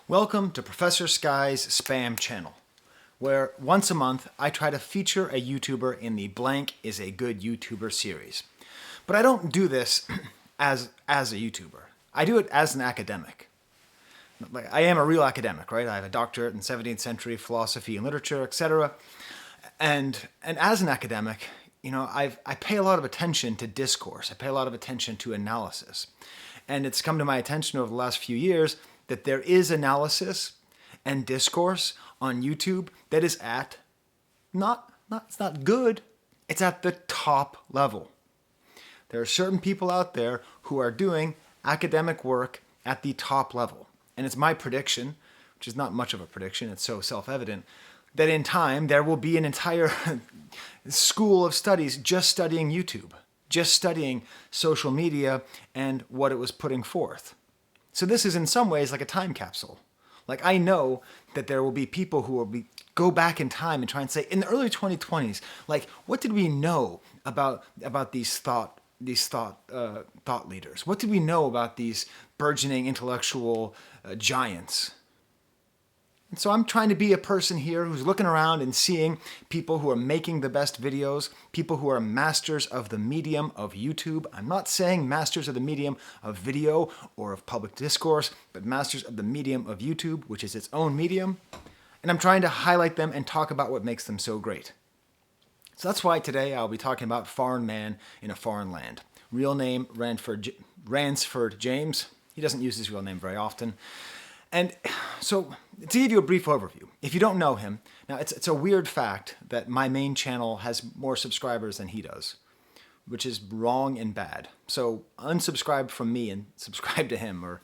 Welcome to Professor Sky's Spam channel, where once a month I try to feature a YouTuber in the Blank is a Good YouTuber series. But I don't do this as a YouTuber. I do it as an academic. Like, I am a real academic, right? I have a doctorate in 17th century philosophy and literature, etc. And as an academic, I pay a lot of attention to discourse. I pay a lot of attention to analysis. And it's come to my attention over the last few years that there is analysis and discourse on YouTube that is at it's not good, it's at the top level. There are certain people out there who are doing academic work at the top level. And it's my prediction, which is not much of a prediction, it's so self-evident, that in time there will be an entire school of studies just studying YouTube, just studying social media and what it was putting forth. So this is in some ways like a time capsule. Like, I know that there will be people who will go back in time and try and say, in the early 2020s, like, what did we know about these thought leaders? What did we know about these burgeoning intellectual giants? And so I'm trying to be a person here who's looking around and seeing people who are making the best videos, people who are masters of the medium of YouTube. I'm not saying masters of the medium of video or of public discourse, but masters of the medium of YouTube, which is its own medium. And I'm trying to highlight them and talk about what makes them so great. So that's why today I'll be talking about Foreign Man in a Foreign Land. Real name, Ransford James. He doesn't use his real name very often. And so, to give you a brief overview, if you don't know him, now it's a weird fact that my main channel has more subscribers than he does, which is wrong and bad. So unsubscribe from me and subscribe to him, or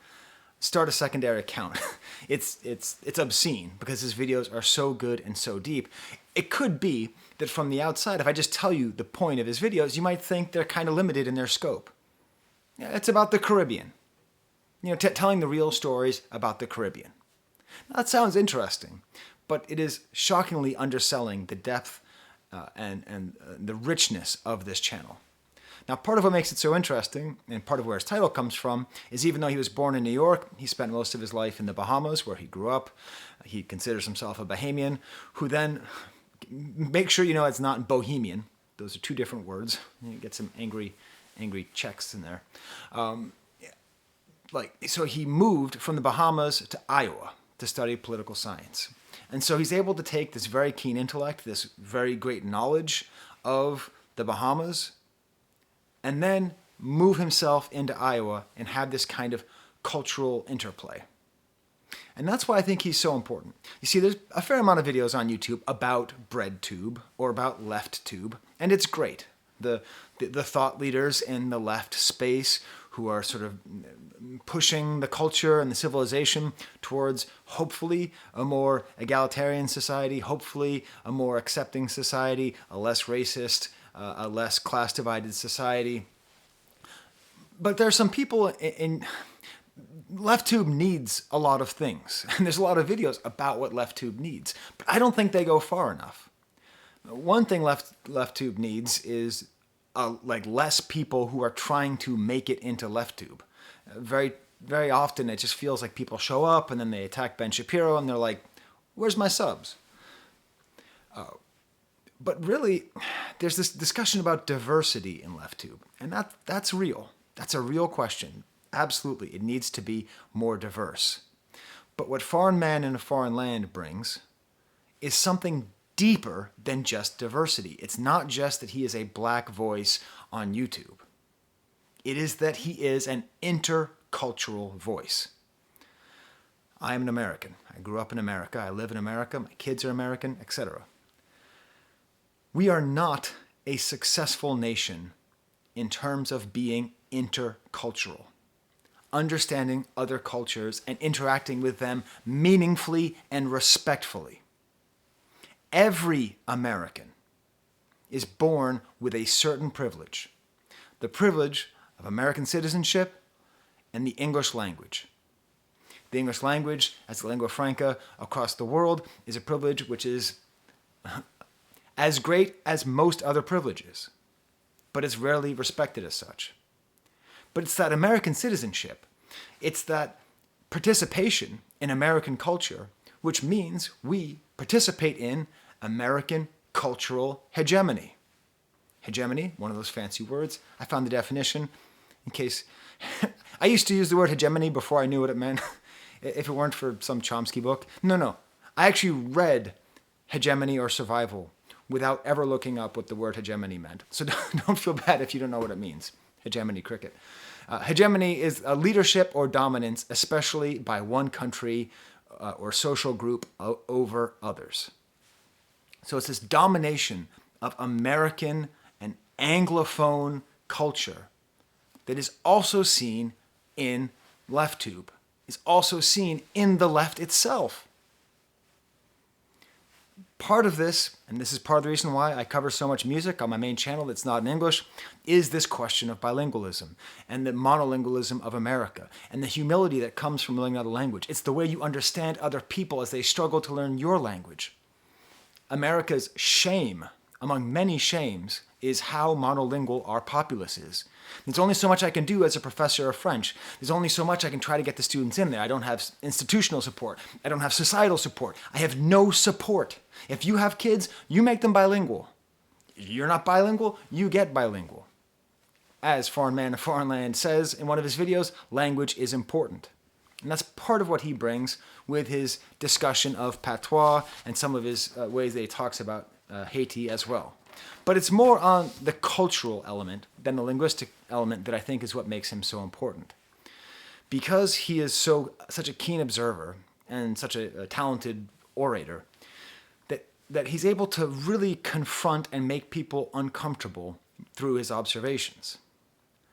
start a secondary account. It's obscene because his videos are so good and so deep. It could be that from the outside, if I just tell you the point of his videos, you might think they're kind of limited in their scope. It's about the Caribbean. Telling the real stories about the Caribbean. Now, that sounds interesting, but it is shockingly underselling the depth and the richness of this channel. Now, part of what makes it so interesting, and part of where his title comes from, is even though he was born in New York, he spent most of his life in the Bahamas, where he grew up. He considers himself a Bahamian, who then, make sure you know it's not Bohemian. Those are two different words. You get some angry Czechs in there. So he moved from the Bahamas to Iowa to study political science. And so he's able to take this very keen intellect, this very great knowledge of the Bahamas, and then move himself into Iowa and have this kind of cultural interplay. And that's why I think he's so important. You see, there's a fair amount of videos on YouTube about BreadTube or about LeftTube, and it's great. The thought leaders in the left space who are sort of pushing the culture and the civilization towards, hopefully, a more egalitarian society, hopefully a more accepting society, a less racist, a less class-divided society. But there are some people in LeftTube needs a lot of things, and there's a lot of videos about what LeftTube needs, but I don't think they go far enough. One thing LeftTube needs is less people who are trying to make it into LeftTube. Very, very often it just feels like people show up and then they attack Ben Shapiro and they're like, "Where's my subs?" But really, there's this discussion about diversity in LeftTube, and that's real. That's a real question. Absolutely, it needs to be more diverse. But what Foreign Man in a Foreign Land brings is something deeper than just diversity. It's not just that he is a black voice on YouTube. It is that he is an intercultural voice. I am an American. I grew up in America. I live in America. My kids are American, etc. We are not a successful nation in terms of being intercultural, understanding other cultures and interacting with them meaningfully and respectfully. Every American is born with a certain privilege, the privilege of American citizenship and the English language. The English language, as the lingua franca across the world, is a privilege which is as great as most other privileges, but it's rarely respected as such. But it's that American citizenship, it's that participation in American culture, which means we participate in American cultural hegemony. Hegemony, one of those fancy words. I found the definition in case... I used to use the word hegemony before I knew what it meant, if it weren't for some Chomsky book. No. I actually read hegemony or survival without ever looking up what the word hegemony meant. So don't feel bad if you don't know what it means. Hegemony cricket. Hegemony is a leadership or dominance, especially by one country or social group over others. So it's this domination of American and Anglophone culture that is also seen in LeftTube, is also seen in the left itself. Part of this, and this is part of the reason why I cover so much music on my main channel that's not in English, is this question of bilingualism and the monolingualism of America and the humility that comes from learning another language. It's the way you understand other people as they struggle to learn your language. America's shame, among many shames, is how monolingual our populace is. There's only so much I can do as a professor of French. There's only so much I can try to get the students in there. I don't have institutional support. I don't have societal support. I have no support. If you have kids, you make them bilingual. If you're not bilingual, you get bilingual. As Foreign Man in a Foreign Land says in one of his videos, language is important. And that's part of what he brings with his discussion of patois and some of his ways that he talks about Haiti as well. But it's more on the cultural element than the linguistic element that I think is what makes him so important. Because he is such a keen observer and such a talented orator, that he's able to really confront and make people uncomfortable through his observations.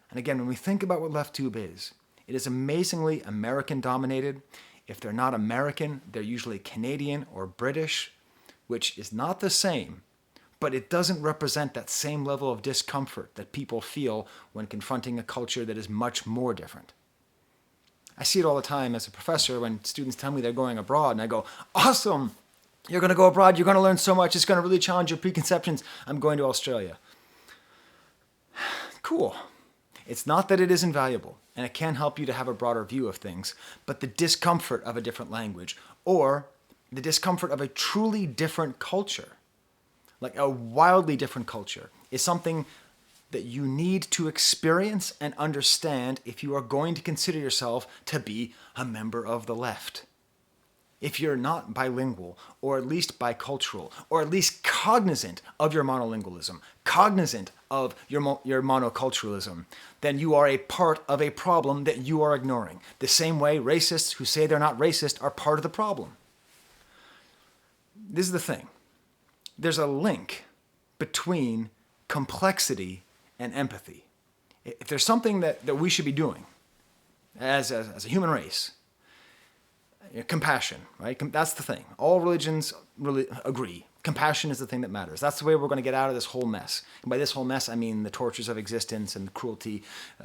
And again, when we think about what LeftTube is, it is amazingly American-dominated. If they're not American, they're usually Canadian or British, which is not the same, but it doesn't represent that same level of discomfort that people feel when confronting a culture that is much more different. I see it all the time as a professor when students tell me they're going abroad, and I go, awesome! You're going to go abroad, you're going to learn so much, it's going to really challenge your preconceptions. I'm going to Australia. Cool. It's not that it isn't valuable, and it can help you to have a broader view of things, but the discomfort of a different language, or the discomfort of a truly different culture, like a wildly different culture, is something that you need to experience and understand if you are going to consider yourself to be a member of the left. If you're not bilingual, or at least bicultural, or at least cognizant of your monolingualism, cognizant of your monoculturalism, then you are a part of a problem that you are ignoring. The same way racists who say they're not racist are part of the problem. This is the thing. There's a link between complexity and empathy. If there's something that we should be doing as a human race, compassion, right? That's the thing. All religions really agree. Compassion is the thing that matters. That's the way we're going to get out of this whole mess. And by this whole mess, I mean the tortures of existence and the cruelty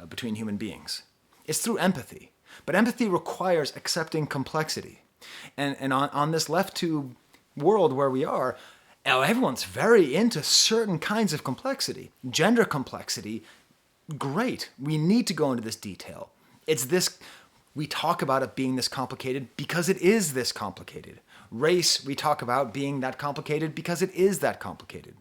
between human beings. It's through empathy. But empathy requires accepting complexity. And on this LeftTube world where we are, everyone's very into certain kinds of complexity. Gender complexity, great. We need to go into this detail. It's this... We talk about it being this complicated because it is this complicated. Race, we talk about being that complicated because it is that complicated.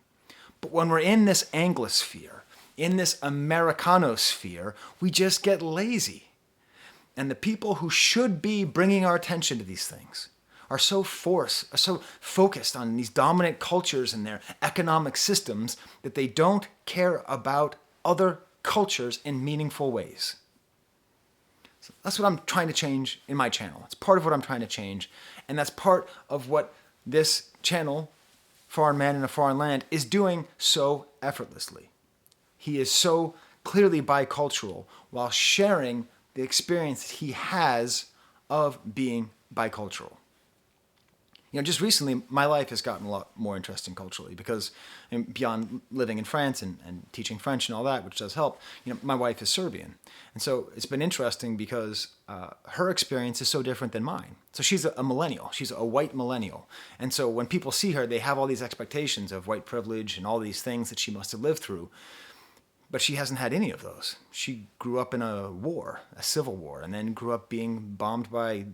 But when we're in this Anglosphere, in this Americanosphere, we just get lazy. And the people who should be bringing our attention to these things are so focused on these dominant cultures and their economic systems that they don't care about other cultures in meaningful ways. So that's what I'm trying to change in my channel. It's part of what I'm trying to change. And that's part of what this channel, Foreign Man in a Foreign Land, is doing so effortlessly. He is so clearly bicultural while sharing the experience he has of being bicultural. You know, just recently, my life has gotten a lot more interesting culturally because beyond living in France and teaching French and all that, which does help, my wife is Serbian. And so it's been interesting because her experience is so different than mine. So she's a millennial. She's a white millennial. And so when people see her, they have all these expectations of white privilege and all these things that she must have lived through. But she hasn't had any of those. She grew up in a war, a civil war, and then grew up being bombed by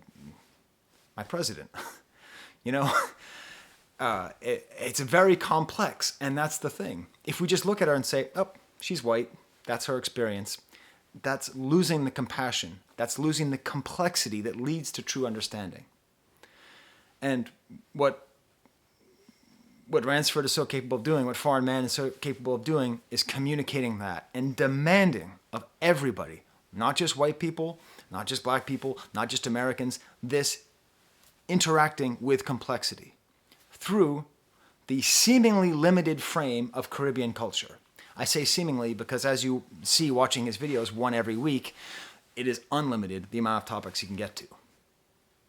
my president. You know, it's very complex, and that's the thing. If we just look at her and say, oh, she's white, that's her experience, that's losing the compassion. That's losing the complexity that leads to true understanding. And what Ransford is so capable of doing, what Foreign Man is so capable of doing, is communicating that and demanding of everybody, not just white people, not just black people, not just Americans, this interacting with complexity through the seemingly limited frame of Caribbean culture. I say seemingly because, as you see watching his videos, one every week, it is unlimited, the amount of topics you can get to.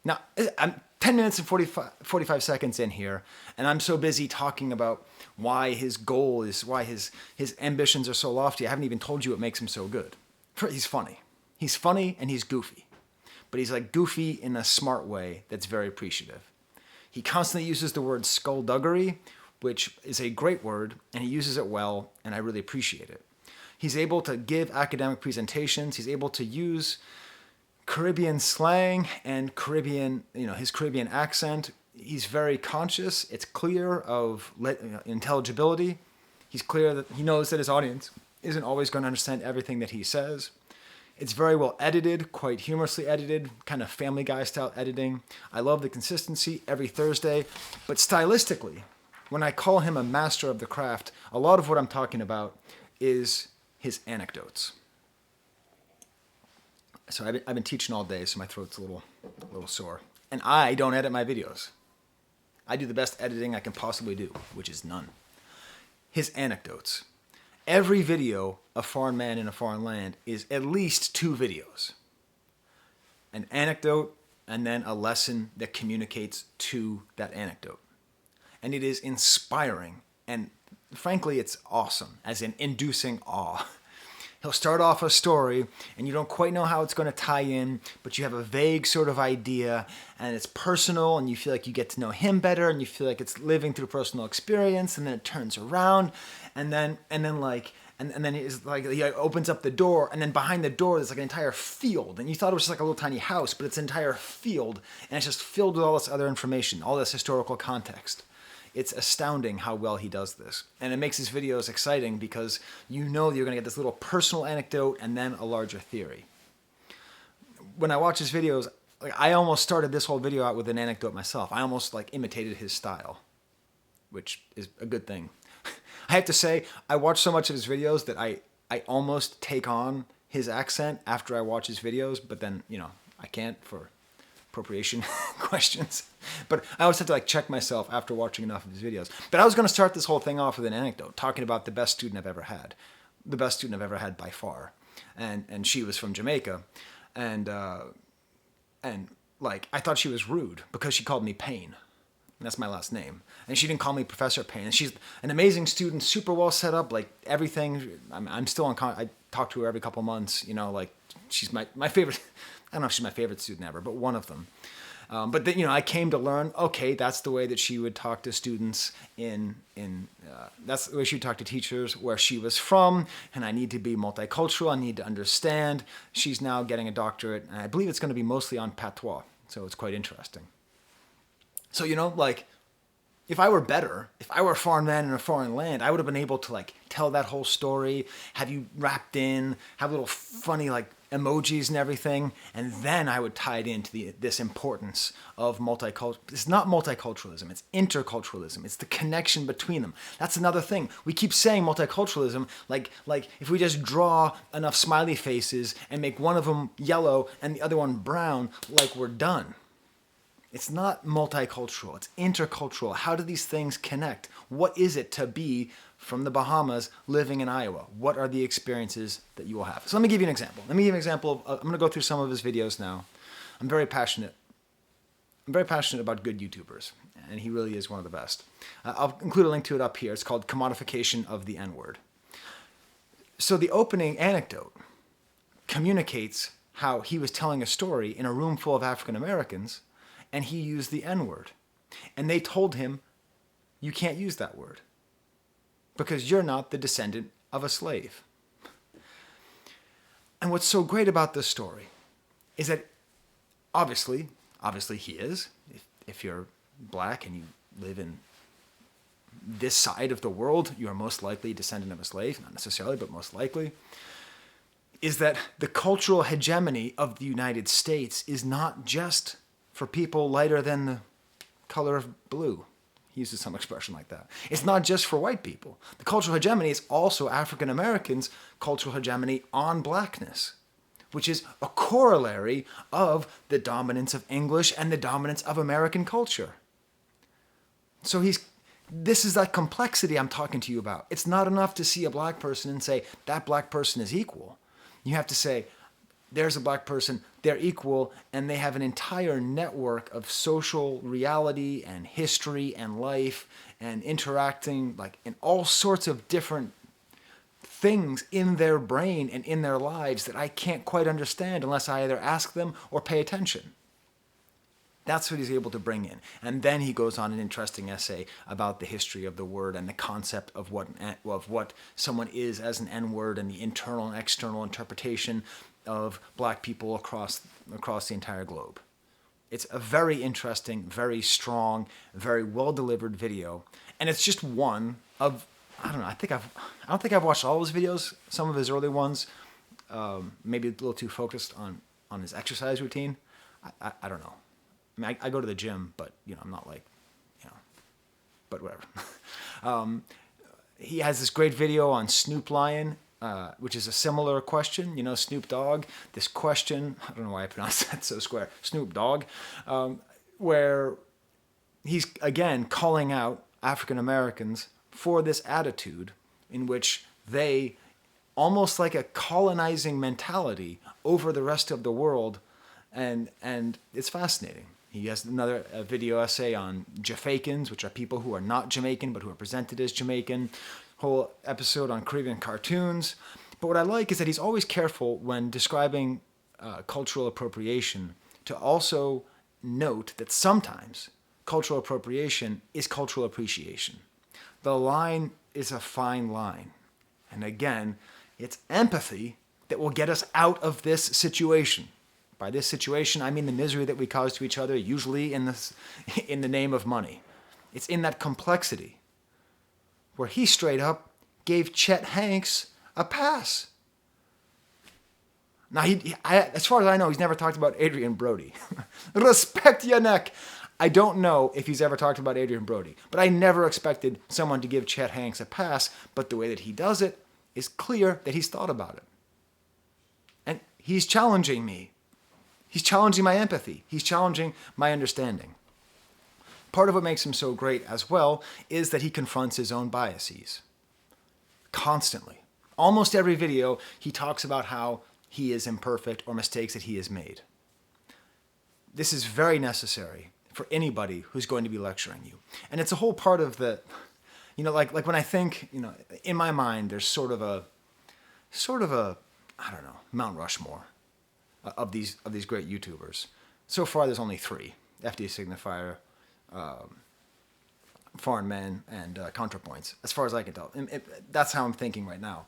Now, I'm 10 minutes and 45 seconds in here, and I'm so busy talking about why his goal is, why his ambitions are so lofty. I haven't even told you what makes him so good. He's funny. He's funny and he's goofy. But he's like goofy in a smart way that's very appreciative. He constantly uses the word skullduggery, which is a great word, and he uses it well, and I really appreciate it. He's able to give academic presentations. He's able to use Caribbean slang and Caribbean, his Caribbean accent. He's very conscious. It's clear of intelligibility. He's clear that he knows that his audience isn't always going to understand everything that he says. It's very well edited, quite humorously edited, kind of Family Guy style editing. I love the consistency every Thursday, but stylistically, when I call him a master of the craft, a lot of what I'm talking about is his anecdotes. So I've been teaching all day, so my throat's a little sore. And I don't edit my videos. I do the best editing I can possibly do, which is none. His anecdotes. Every video of Foreign Man in a Foreign Land is at least 2 videos. An anecdote and then a lesson that communicates to that anecdote. And it is inspiring, and frankly, it's awesome, as in inducing awe. He'll start off a story, and you don't quite know how it's going to tie in, but you have a vague sort of idea, and it's personal, and you feel like you get to know him better, and you feel like it's living through personal experience, and then it turns around, and then it's like he opens up the door, and then behind the door there's like an entire field, and you thought it was just like a little tiny house, but it's an entire field, and it's just filled with all this other information, all this historical context. It's astounding how well he does this. And it makes his videos exciting because you know you're going to get this little personal anecdote and then a larger theory. When I watch his videos, I almost started this whole video out with an anecdote myself. I almost imitated his style, which is a good thing. I have to say, I watch so much of his videos that I almost take on his accent after I watch his videos, but then, I can't for appropriation questions. But I always have to check myself after watching enough of his videos. But I was going to start this whole thing off with an anecdote, talking about the best student I've ever had. The best student I've ever had by far. And she was from Jamaica. And I thought she was rude because she called me Payne. And that's my last name. And she didn't call me Professor Payne. And she's an amazing student, super well set up, everything. I'm still on I talk to her every couple months, she's my favorite. I don't know if she's my favorite student ever, but one of them. But then, I came to learn, okay, that's the way that she would talk to students that's the way she would talk to teachers where she was from, and I need to be multicultural, I need to understand. She's now getting a doctorate, and I believe it's going to be mostly on patois, so it's quite interesting. So, if I were better, if I were a foreign man in a foreign land, I would have been able to tell that whole story, have you wrapped in, have little funny emojis and everything, and then I would tie it into this importance of multicultural. It's not multiculturalism, it's interculturalism. It's the connection between them. That's another thing. We keep saying multiculturalism like if we just draw enough smiley faces and make one of them yellow and the other one brown, we're done. It's not multicultural, it's intercultural. How do these things connect? What is it to be from the Bahamas living in Iowa? What are the experiences that you will have? So let me give you an example. I'm going to go through some of his videos now. I'm very passionate about good YouTubers, and he really is one of the best. I'll include a link to it up here. It's called Commodification of the N-Word. So the opening anecdote communicates how he was telling a story in a room full of African Americans, and he used the N-word. And they told him, you can't use that word because you're not the descendant of a slave. And what's so great about this story is that, obviously, Obviously he is. If you're black and you live in this side of the world, you are most likely a descendant of a slave, not necessarily, but most likely, is that the cultural hegemony of the United States is not just for people lighter than the color of blue. He uses some expression like that. It's not just for white people. The cultural hegemony is also African Americans' cultural hegemony on blackness, which is a corollary of the dominance of English and the dominance of American culture. So this is that complexity I'm talking to you about. It's not enough to see a black person and say, that black person is equal. You have to say, there's a black person, they're equal, and they have an entire network of social reality and history and life and interacting like in all sorts of different things in their brain and in their lives that I can't quite understand unless I either ask them or pay attention. That's what he's able to bring in. And then he goes on an interesting essay about the history of the word and the concept of what someone is as an N-word and the internal and external interpretation of black people across the entire globe. It's a very interesting, very strong, very well-delivered video. And it's just one of, I don't know, I don't think I've watched all his videos, some of his early ones, maybe a little too focused on his exercise routine. I don't know. I mean, I go to the gym, but, I'm not like, but whatever. He has this great video on Snoop Lion, which is a similar question. Snoop Dogg, this question, I don't know why I pronounced that so square, Snoop Dogg, where he's, again, calling out African Americans for this attitude in which they, almost like a colonizing mentality over the rest of the world, and it's fascinating. He has another video essay on Jamaicans, which are people who are not Jamaican but who are presented as Jamaican. Whole episode on Caribbean cartoons. But what I like is that he's always careful when describing cultural appropriation to also note that sometimes cultural appropriation is cultural appreciation. The line is a fine line. And again, it's empathy that will get us out of this situation. By this situation, I mean the misery that we cause to each other, usually in the name of money. It's in that complexity where he straight up gave Chet Hanks a pass. Now, as far as I know, he's never talked about Adrian Brody. Respect your neck. I don't know if he's ever talked about Adrian Brody, but I never expected someone to give Chet Hanks a pass, but the way that he does it is clear that he's thought about it. And he's challenging me. He's challenging my empathy. He's challenging my understanding. Part of what makes him so great as well is that he confronts his own biases. Constantly. Almost every video, he talks about how he is imperfect or mistakes that he has made. This is very necessary for anybody who's going to be lecturing you. And it's a whole part of the, like when I think, in my mind, there's sort of a, I don't know, Mount Rushmore of these great YouTubers. So far, there's only 3: FD Signifier, Foreign Men, and ContraPoints, as far as I can tell. That's how I'm thinking right now.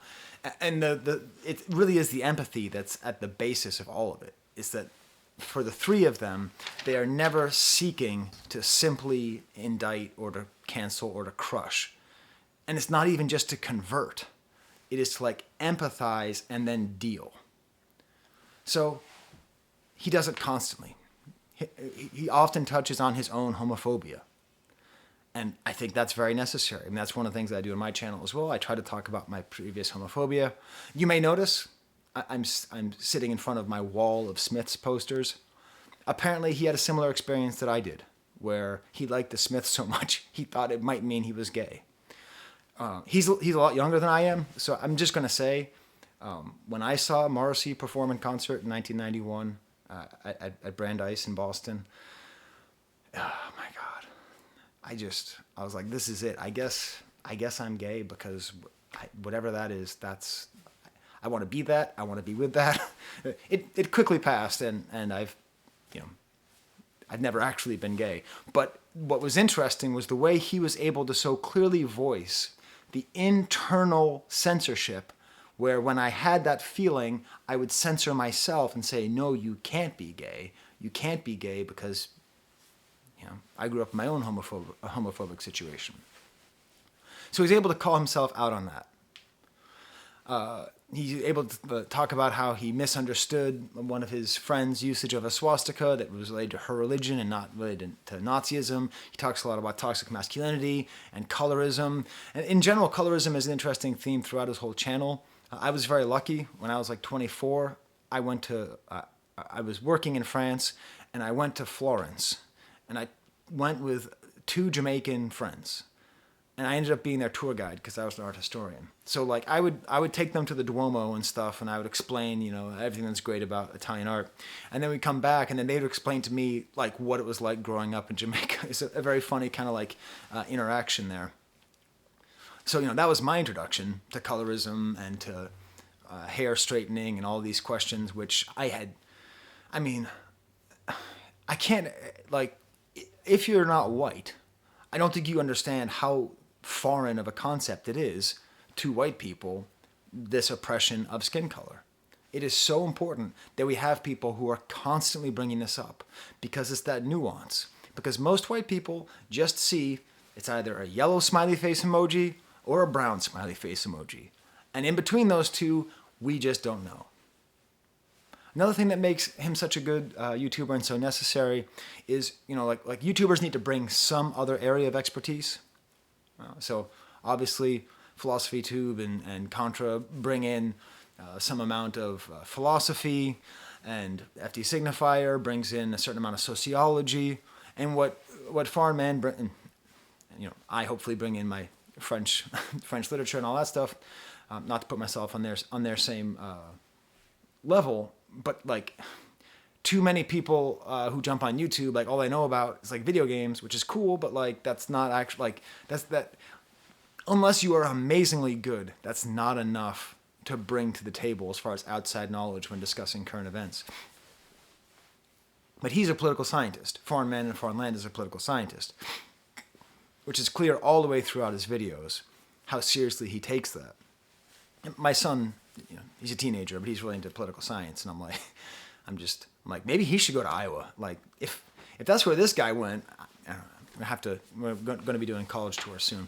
And it really is the empathy that's at the basis of all of it. Is that for the 3 of them, they are never seeking to simply indict or to cancel or to crush. And it's not even just to convert. It is to empathize and then deal. So he does it constantly. He often touches on his own homophobia. And I think that's very necessary. And that's one of the things that I do on my channel as well. I try to talk about my previous homophobia. You may notice I'm sitting in front of my wall of Smiths posters. Apparently he had a similar experience that I did, where he liked the Smiths so much he thought it might mean he was gay. He's a lot younger than I am, so I'm just going to say, when I saw Morrissey perform in concert in 1991 at Brandeis in Boston, oh my God, I was like, this is it. I guess I'm gay because whatever that is, I want to be that. I want to be with that. It quickly passed, and I've never actually been gay. But what was interesting was the way he was able to so clearly voice the internal censorship, where when I had that feeling, I would censor myself and say, no, you can't be gay. you can't be gay because, I grew up in my own homophobic situation. So he's able to call himself out on that. He's able to talk about how he misunderstood one of his friends' usage of a swastika that was related to her religion and not related to Nazism. He talks a lot about toxic masculinity and colorism. And in general, colorism is an interesting theme throughout his whole channel. I was very lucky. When I was like 24, I was working in France, and I went to Florence. And I went with 2 Jamaican friends. And I ended up being their tour guide because I was an art historian. So like I would take them to the Duomo and stuff, and I would explain, everything that's great about Italian art. And then we'd come back, and then they would explain to me like what it was like growing up in Jamaica. It's a very funny kind of like interaction there. So that was my introduction to colorism and to hair straightening and all these questions, which I can't, like, if you're not white, I don't think you understand how foreign of a concept it is to white people, this oppression of skin color. It is so important that we have people who are constantly bringing this up, because it's that nuance. Because most white people just see it's either a yellow smiley face emoji or a brown smiley face emoji. And in between those two, we just don't know. Another thing that makes him such a good YouTuber and so necessary is, like YouTubers need to bring some other area of expertise. So obviously Philosophy Tube and Contra bring in some amount of philosophy, and FD Signifier brings in a certain amount of sociology, and what Foreign Man bring, I hopefully bring in my French literature and all that stuff. Not to put myself on their same level, but like too many people who jump on YouTube, like all they know about is like video games, which is cool, but like that's not actually like that. Unless you are amazingly good, that's not enough to bring to the table as far as outside knowledge when discussing current events. But he's a political scientist. Foreign Man and Foreign Land is a political scientist, which is clear all the way throughout his videos how seriously he takes that. My son, he's a teenager, but he's really into political science, and I'm like, maybe he should go to Iowa. Like, if that's where this guy went, I don't know, we're going to be doing college tours soon.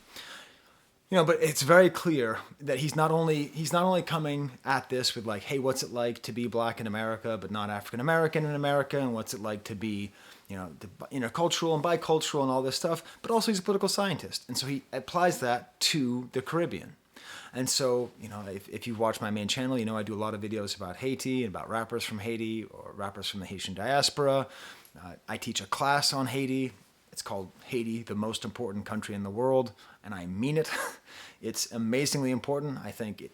But it's very clear that he's not only coming at this with like, hey, what's it like to be black in America but not African American in America, and what's it like to be, intercultural and bicultural and all this stuff, but also he's a political scientist, and so he applies that to the Caribbean. And so, if you've watched my main channel, I do a lot of videos about Haiti and about rappers from Haiti or rappers from the Haitian diaspora. I teach a class on Haiti. It's called Haiti, the most important country in the world, and I mean it. It's amazingly important. I think,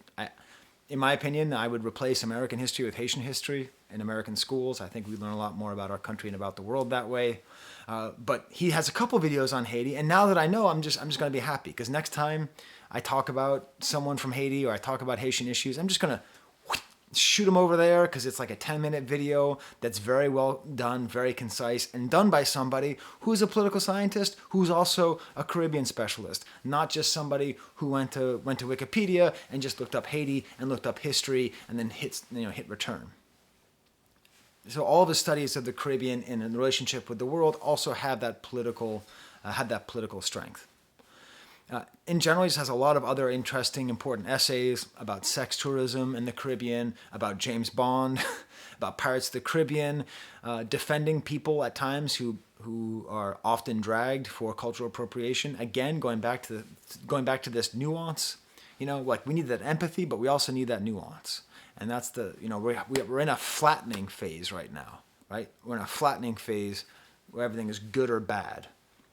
in my opinion, I would replace American history with Haitian history in American schools. I think we learn a lot more about our country and about the world that way. But he has a couple videos on Haiti, and now that I know, I'm just going to be happy, because next time I talk about someone from Haiti or I talk about Haitian issues, I'm just going to shoot them over there, because it's like a 10-minute video that's very well done, very concise, and done by somebody who's a political scientist who's also a Caribbean specialist, not just somebody who went to Wikipedia and just looked up Haiti and looked up history and then hit return. So all the studies of the Caribbean in the relationship with the world also have that political strength. In general, he just has a lot of other interesting, important essays about sex tourism in the Caribbean, about James Bond, about Pirates of the Caribbean, defending people at times who are often dragged for cultural appropriation. Again, going back to this nuance. Like we need that empathy, but we also need that nuance. And that's we're in a flattening phase right now, right? We're in a flattening phase where everything is good or bad.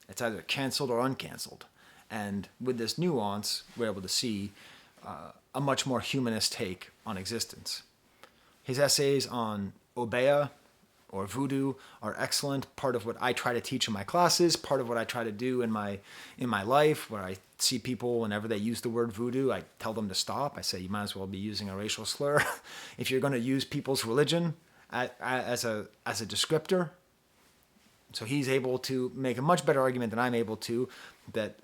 It's either canceled or uncanceled. And with this nuance, we're able to see a much more humanist take on existence. His essays on Obeah or voodoo are excellent. Part of what I try to teach in my classes, part of what I try to do in my life, where I see people, whenever they use the word voodoo, I tell them to stop. I say, you might as well be using a racial slur. If you're going to use people's religion as a descriptor. So he's able to make a much better argument than I'm able to, that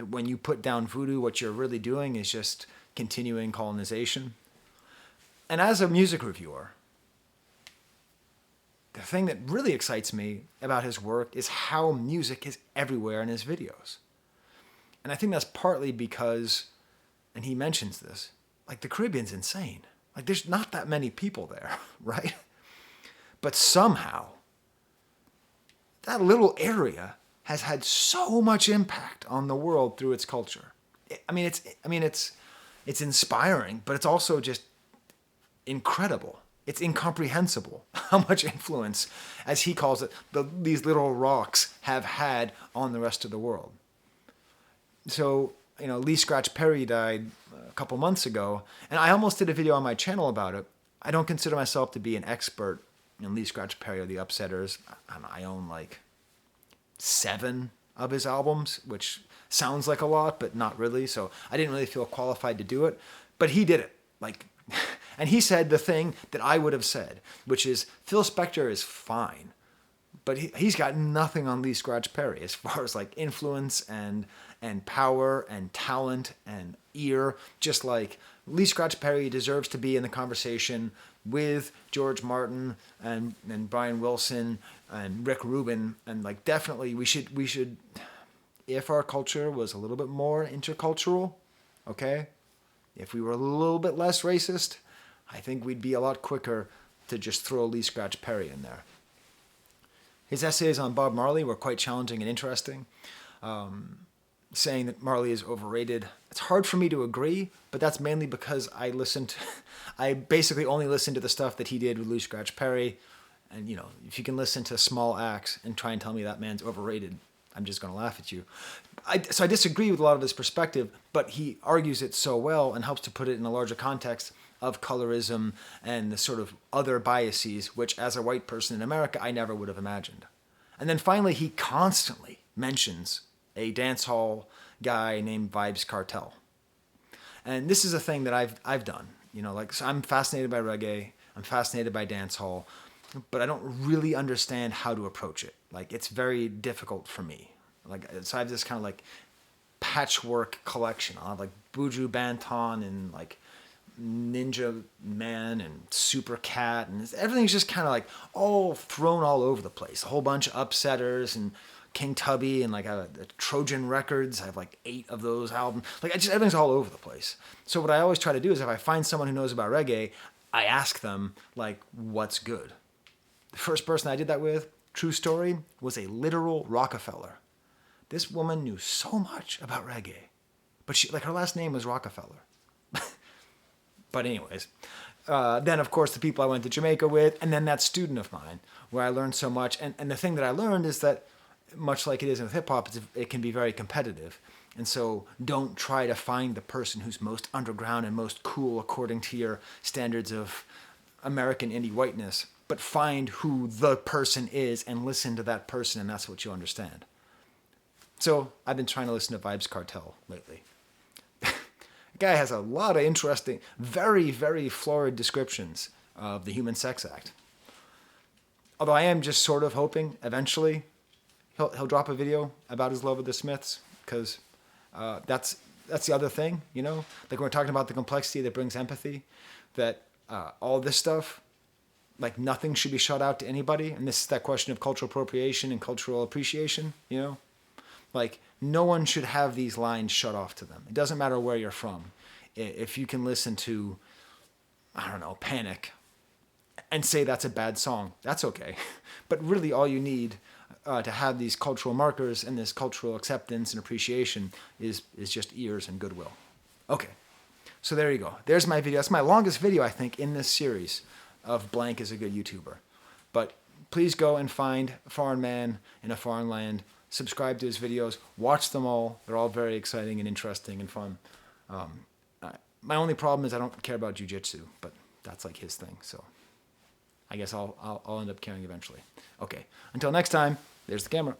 when you put down voodoo, what you're really doing is just continuing colonization. And as a music reviewer, the thing that really excites me about his work is how music is everywhere in his videos. And I think that's partly because, and he mentions this, like the Caribbean's insane. Like there's not that many people there, right? But somehow, that little area has had so much impact on the world through its culture. It's inspiring, but it's also just incredible. It's incomprehensible how much influence, as he calls it, these little rocks have had on the rest of the world. So, Lee Scratch Perry died a couple months ago, and I almost did a video on my channel about it. I don't consider myself to be an expert in Lee Scratch Perry or the Upsetters. I own like 7 of his albums, which sounds like a lot, but not really. So I didn't really feel qualified to do it, but he did it. And he said the thing that I would have said, which is Phil Spector is fine, but he's got nothing on Lee Scratch Perry as far as like influence and power and talent and ear. Just like Lee Scratch Perry deserves to be in the conversation with George Martin and Brian Wilson and Rick Rubin, and like definitely we should, if our culture was a little bit more intercultural, okay, if we were a little bit less racist, I think we'd be a lot quicker to just throw Lee Scratch Perry in there. His essays on Bob Marley were quite challenging and interesting, saying that Marley is overrated. It's hard for me to agree, but that's mainly because I basically only listened to the stuff that he did with Lee Scratch Perry. And, if you can listen to small acts and try and tell me that man's overrated, I'm just going to laugh at you. So I disagree with a lot of his perspective, but he argues it so well and helps to put it in a larger context of colorism and the sort of other biases, which as a white person in America, I never would have imagined. And then finally, he constantly mentions a dance hall guy named Vybz Kartel. And this is a thing that I've done. So I'm fascinated by reggae, I'm fascinated by dance hall, but I don't really understand how to approach it. Like, it's very difficult for me. So I have this kind of like patchwork collection. I'll have like Buju Banton and like Ninja Man and Super Cat, and everything's just kind of like all thrown all over the place. A whole bunch of Upsetters and King Tubby and like Trojan Records. I have like 8 of those albums. Everything's all over the place. So what I always try to do is if I find someone who knows about reggae, I ask them like, what's good? The first person I did that with, true story, was a literal Rockefeller. This woman knew so much about reggae, but her last name was Rockefeller. But anyways, then of course the people I went to Jamaica with, and then that student of mine where I learned so much. And the thing that I learned is that much like it is with hip hop, it can be very competitive. And so don't try to find the person who's most underground and most cool according to your standards of American indie whiteness, but find who the person is and listen to that person, and that's what you'll understand. So I've been trying to listen to Vybz Kartel lately. The guy has a lot of interesting, very, very florid descriptions of the Human Sex Act. Although I am just sort of hoping eventually he'll drop a video about his love of the Smiths, because that's the other thing, Like when we're talking about the complexity that brings empathy, that all this stuff, like nothing should be shut out to anybody. And this is that question of cultural appropriation and cultural appreciation, Like no one should have these lines shut off to them. It doesn't matter where you're from. If you can listen to, I don't know, Panic and say that's a bad song, that's okay. But really all you need to have these cultural markers and this cultural acceptance and appreciation is just ears and goodwill. Okay, so there you go. There's my video. That's my longest video, I think, in this series of Blank is a Good YouTuber. But please go and find a foreign man in a foreign land. Subscribe to his videos. Watch them all. They're all very exciting and interesting and fun. My only problem is I don't care about jiu-jitsu, but that's like his thing. So I guess I'll end up caring eventually. Okay, until next time, there's the camera.